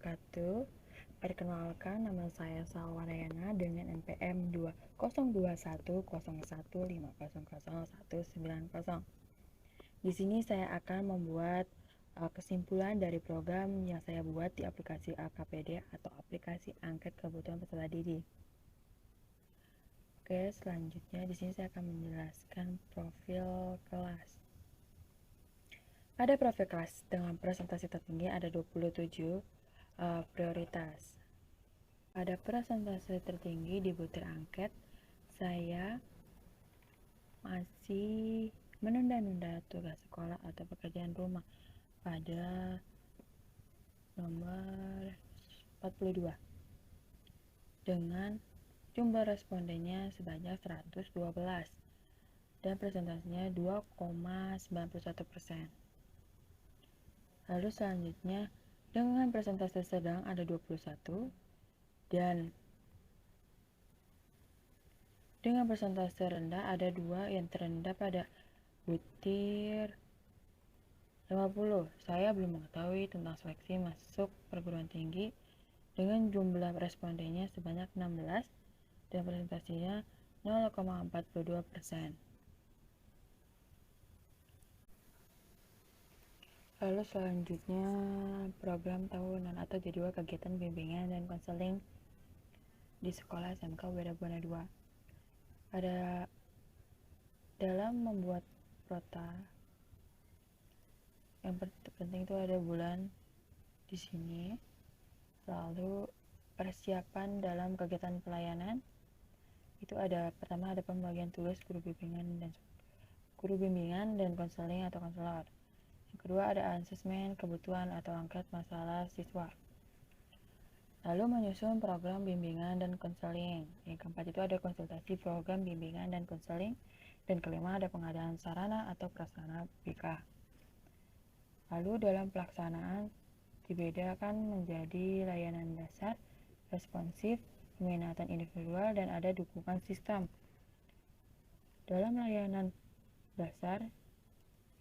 wabarakatuh. Perkenalkan, nama saya Salwarayana dengan NPM 202101500190. Di sini saya akan membuat kesimpulan dari program yang saya buat di aplikasi AKPD atau aplikasi angket kebutuhan peserta didik. Oke, selanjutnya di sini saya akan menjelaskan profil kelas. Pada profil kelas dengan presentasi tertinggi ada 27 prioritas. Pada presentasi tertinggi di butir angket, saya masih menunda-nunda tugas sekolah atau pekerjaan rumah pada nomor 42 dengan jumlah respondennya sebanyak 112 dan presentasinya 2,91%. Lalu selanjutnya dengan presentasi sedang ada 21 dan dengan presentasi rendah ada 2 yang terendah pada butir 50. Saya belum mengetahui tentang seleksi masuk perguruan tinggi dengan jumlah respondennya sebanyak 16 dan presentasinya 0,42%. Lalu selanjutnya program tahunan atau jadwal kegiatan bimbingan dan konseling di sekolah SMK Wira Buana 2. Dalam membuat prota yang penting itu ada bulan di sini. Lalu persiapan dalam kegiatan pelayanan itu pertama ada pembagian tugas guru bimbingan dan konseling atau konselor. Yang kedua ada asesmen kebutuhan atau angkat masalah siswa. Lalu menyusun program bimbingan dan konseling. Yang keempat itu ada konsultasi program bimbingan dan konseling. Dan kelima ada pengadaan sarana atau prasarana BK. Lalu dalam pelaksanaan dibedakan menjadi layanan dasar, responsif, peminatan individual, dan ada dukungan sistem. Dalam layanan dasar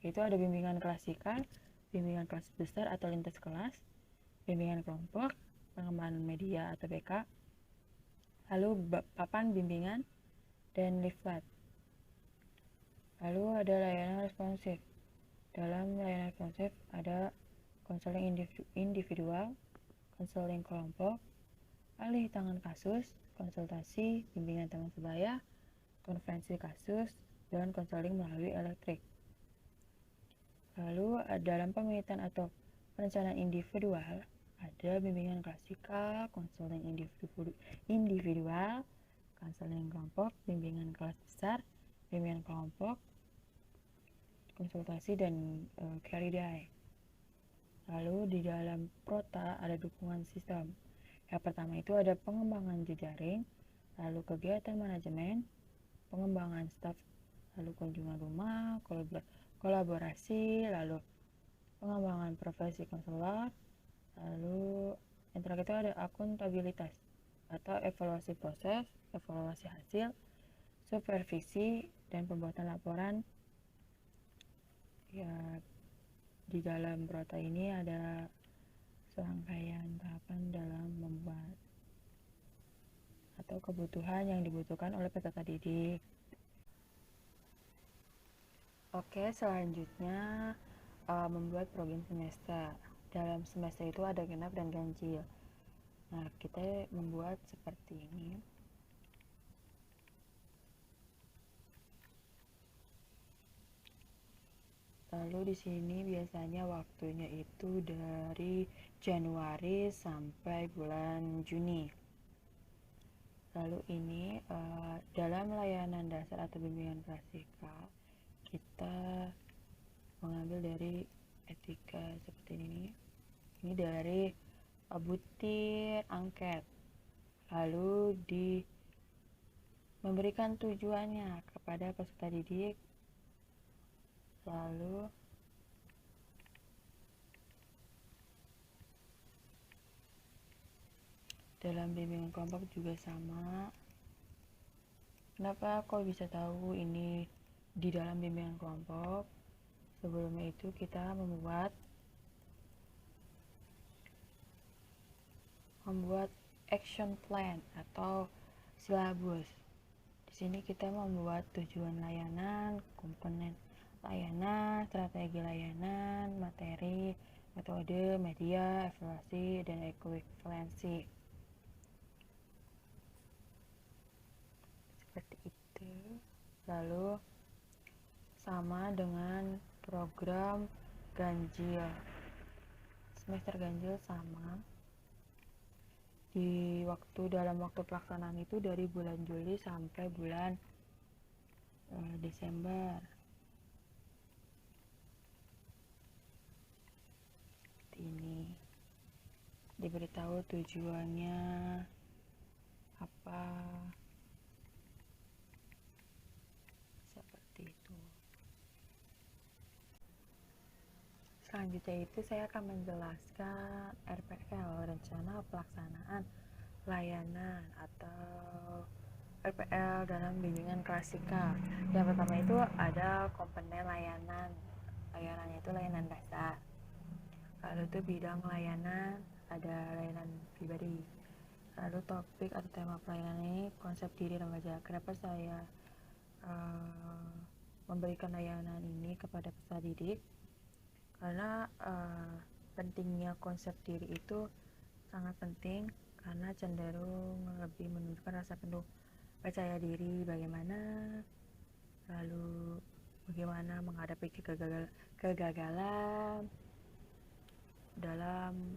itu ada bimbingan klasikal, bimbingan kelas besar atau lintas kelas, bimbingan kelompok, pengembangan media atau BK, lalu papan bimbingan, dan leaflet. Lalu ada layanan responsif. Dalam layanan responsif ada konseling individual, konseling kelompok, alih tangan kasus, konsultasi, bimbingan teman sebaya, konferensi kasus, dan konseling melalui elektrik. Lalu dalam pemilihan atau perencanaan individual ada bimbingan klasikal, konseling individual, konseling kelompok, bimbingan kelas besar, bimbingan kelompok, konsultasi, dan carry day. Lalu di dalam prota ada dukungan sistem. Yang pertama itu ada pengembangan jejaring, lalu kegiatan manajemen, pengembangan staf, lalu kunjungan rumah, kolaborasi, lalu pengembangan profesi konselor, lalu yang terakhir itu ada akuntabilitas atau evaluasi proses, evaluasi hasil, supervisi, dan pembuatan laporan. Ya, di dalam prota ini ada serangkaian tahapan dalam membuat atau kebutuhan yang dibutuhkan oleh peserta didik. Oke, selanjutnya membuat program semester. Dalam semester itu ada genap dan ganjil. Nah, kita membuat seperti ini. Lalu di sini biasanya waktunya itu dari Januari sampai bulan Juni. Lalu ini dalam layanan dasar atau bimbingan klasikal kita mengambil dari etika seperti ini. Ini dari butir angket. Lalu memberikan tujuannya kepada peserta didik. Lalu dalam bimbingan kelompok juga sama. Kenapa kok bisa tahu ini di dalam bimbingan kelompok? Sebelumnya itu kita membuat membuat action plan atau silabus. Di sini kita membuat tujuan layanan, komponen layanan, strategi layanan, materi, metode, media, evaluasi, dan ekuivalensi. Seperti itu. Lalu sama dengan program ganjil. Semester ganjil sama. Dalam waktu pelaksanaan itu dari bulan Juli sampai bulan Desember. Seperti ini. Diberitahu tujuannya apa. Seperti itu. Selanjutnya itu saya akan menjelaskan RPL, rencana pelaksanaan layanan atau RPL dalam bimbingan klasikal. Yang pertama itu ada komponen layanan. Layanannya itu layanan dasar. Lalu itu bidang layanan, ada layanan pribadi. Lalu topik atau tema pelayanan ini konsep diri remaja. Kenapa saya memberikan layanan ini kepada peserta didik? Karena pentingnya konsep diri itu sangat penting, karena cenderung lebih menunjukkan rasa penuh percaya diri lalu bagaimana menghadapi kegagalan dalam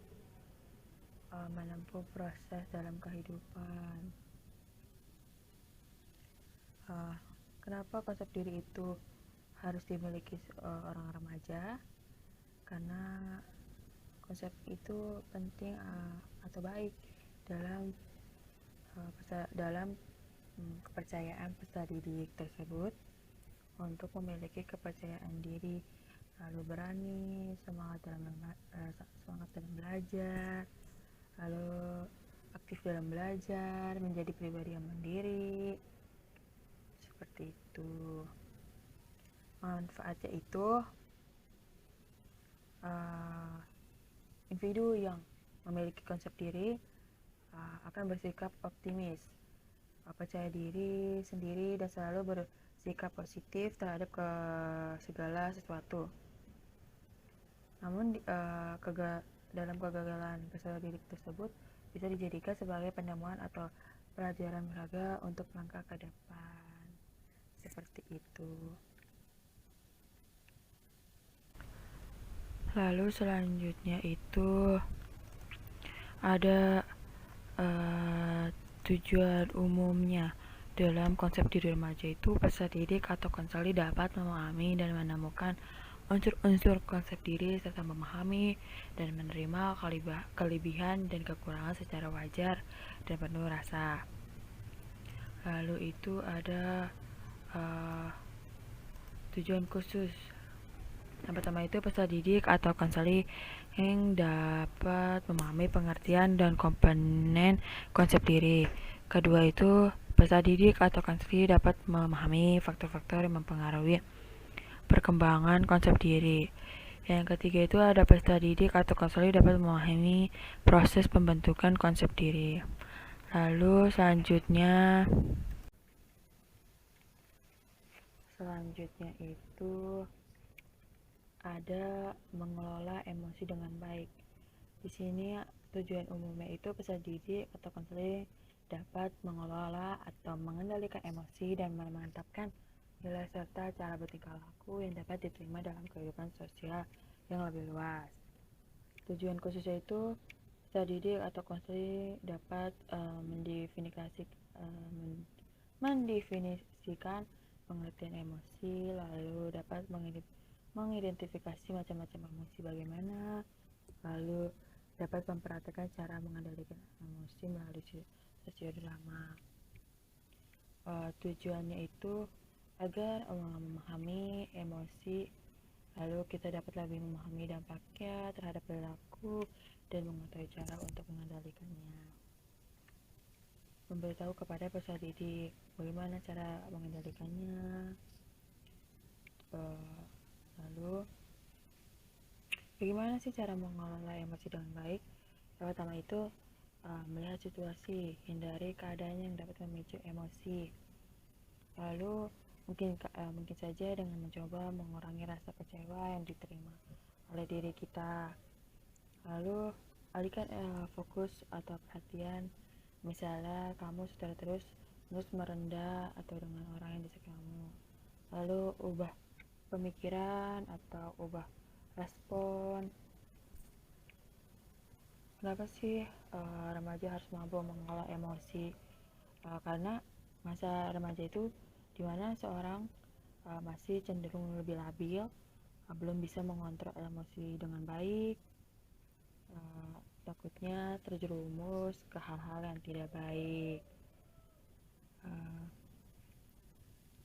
menempuh proses dalam kehidupan. Kenapa konsep diri itu harus dimiliki orang remaja? Karena konsep itu penting atau baik dalam kepercayaan peserta didik tersebut untuk memiliki kepercayaan diri, lalu berani, semangat dalam belajar, lalu aktif dalam belajar, menjadi pribadi yang mandiri. Seperti itu. Manfaatnya itu individu yang memiliki konsep diri akan bersikap optimis, percaya diri sendiri, dan selalu bersikap positif terhadap segala sesuatu. Namun dalam kegagalan peserta didik tersebut bisa dijadikan sebagai penemuan atau pelajaran berharga untuk langkah ke depan. Seperti itu. Lalu selanjutnya itu ada tujuan umumnya. Dalam konsep diri remaja itu, peserta didik atau konselor dapat memahami dan menemukan unsur-unsur konsep diri serta memahami dan menerima kelebihan dan kekurangan secara wajar dan penuh rasa. Lalu itu ada tujuan khusus. Yang pertama itu peserta didik atau konseling yang dapat memahami pengertian dan komponen konsep diri. Kedua itu peserta didik atau konseling dapat memahami faktor-faktor yang mempengaruhi perkembangan konsep diri. Yang ketiga itu ada peserta didik atau konseling dapat memahami proses pembentukan konsep diri. Lalu selanjutnya itu ada mengelola emosi dengan baik. Di sini tujuan umumnya itu peserta didik atau konseling dapat mengelola atau mengendalikan emosi dan memantapkan nilai serta cara bertingkah laku yang dapat diterima dalam kehidupan sosial yang lebih luas. Tujuan khususnya itu peserta didik atau konseling dapat mendefinisikan pengertian emosi, lalu dapat mengidentifikasi macam-macam emosi bagaimana, lalu dapat memperhatikan cara mengendalikan emosi melalui sosiodrama. Tujuannya itu agar memahami emosi, lalu kita dapat lebih memahami dampaknya terhadap perilaku dan mengetahui cara untuk mengendalikannya. Memberitahu kepada peserta didik bagaimana cara mengendalikannya. Lalu bagaimana sih cara mengelola emosi dengan baik? Yang pertama itu Melihat situasi, hindari keadaan yang dapat memicu emosi. Lalu mungkin saja dengan mencoba mengurangi rasa kecewa yang diterima oleh diri kita. Lalu alihkan fokus atau perhatian. Misalnya kamu sudah terus merendah atau dengan orang yang di sekitarmu. Lalu ubah pemikiran atau ubah respon. Kenapa sih remaja harus mampu mengelola emosi? Karena masa remaja itu dimana seorang masih cenderung lebih labil, belum bisa mengontrol emosi dengan baik, takutnya terjerumus ke hal-hal yang tidak baik.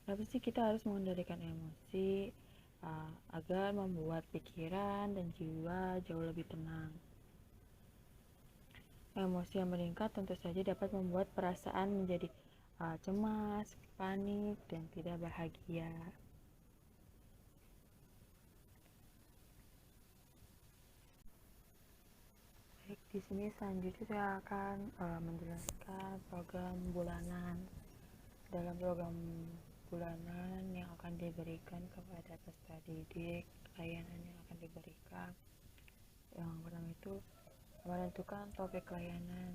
Kenapa sih kita harus mengendalikan emosi agar membuat pikiran dan jiwa jauh lebih tenang? Emosi yang meningkat tentu saja dapat membuat perasaan menjadi cemas, panik, dan tidak bahagia. Baik, di sini selanjutnya saya akan menjelaskan program bulanan. Dalam program bulanan yang akan diberikan kepada peserta didik, layanan yang akan diberikan, yang pertama itu menentukan topik layanan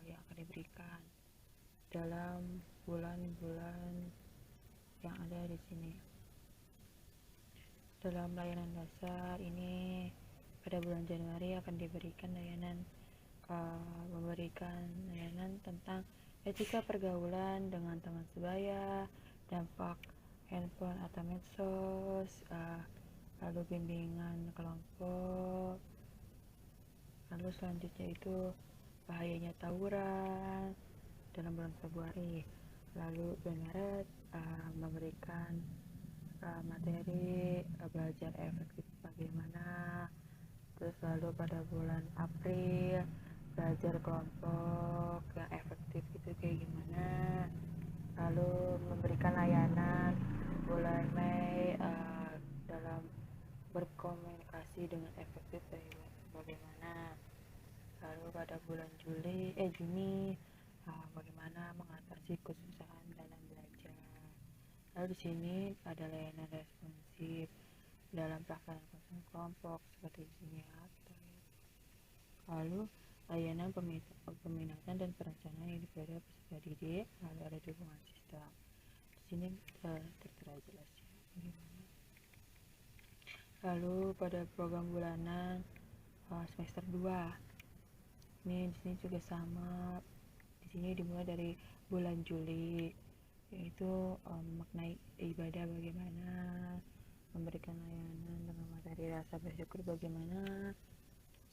yang akan diberikan dalam bulan-bulan yang ada di sini. Dalam layanan dasar ini pada bulan Januari akan diberikan memberikan layanan tentang etika pergaulan dengan teman sebaya, dampak handphone atau medsos, lalu bimbingan kelompok, lalu selanjutnya itu bahayanya tawuran dalam bulan Februari, lalu bulan Maret memberikan materi belajar efektif bagaimana, terus lalu pada bulan April belajar kelompok yang efektif itu kayak gimana, lalu memberikan layanan bulan Mei dalam berkomunikasi dengan efektif bagaimana, lalu pada bulan Juni bagaimana mengatasi kesusahan dalam belajar. Lalu di sini ada layanan responsif dalam pelaksanaan kelompok seperti di sini ya. Lalu layanan peminatan dan perencanaan yang diberi peserta didik, lalu ada dukungan sistem. Di sini tertera jelas ya bagaimana. Lalu pada program bulanan semester 2, ini di sini juga sama. Di sini dimulai dari bulan Juli, yaitu memaknai ibadah bagaimana, memberikan layanan dengan materi rasa bersyukur bagaimana,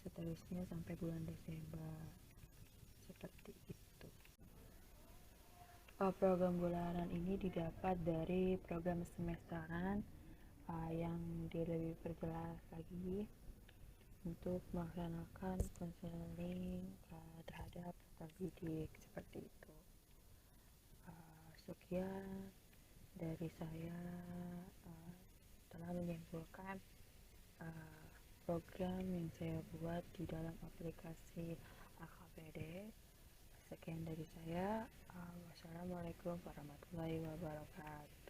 seterusnya sampai bulan Desember seperti itu. Program bulanan ini didapat dari program semesteran yang lebih perjelas lagi untuk melaksanakan konseling terhadap peserta didik seperti itu. Sekian dari saya telah menyimpulkan program yang saya buat di dalam aplikasi AKPD. Sekian dari saya. Wassalamualaikum warahmatullahi wabarakatuh.